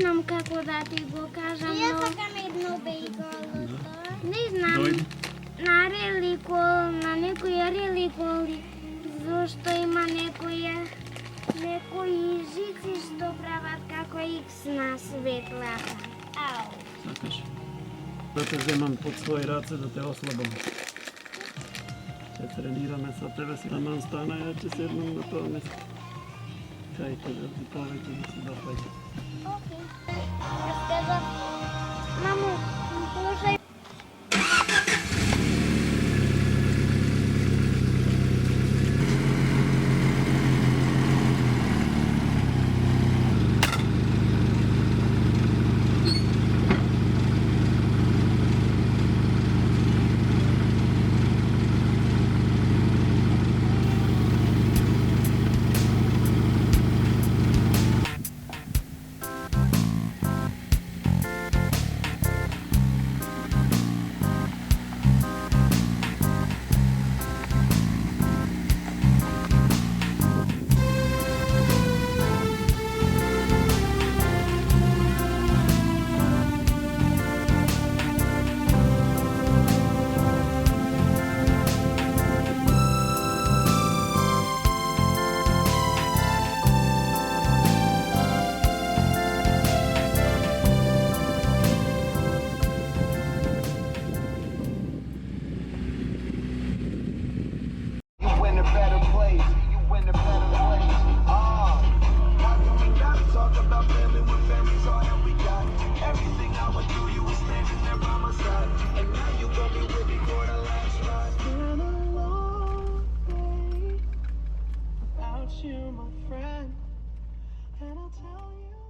znam kako da ti go kažem, Ja no sakam jedno bejgalo. ne znam. Dojdi. Na relikol, na nekoj relikoli, zašto ima nekoji žici što pravат kako X na svetlaka. Au. Sakaš. Da te zemam pod svoje race da te oslabam. Trenirame sa tebe si taman stana, ja će sednem na to mjesto. Čajte da ti povete da se dopađe. Okej. Razkazam, mamu, položaj. You, my friend, and I'll tell you.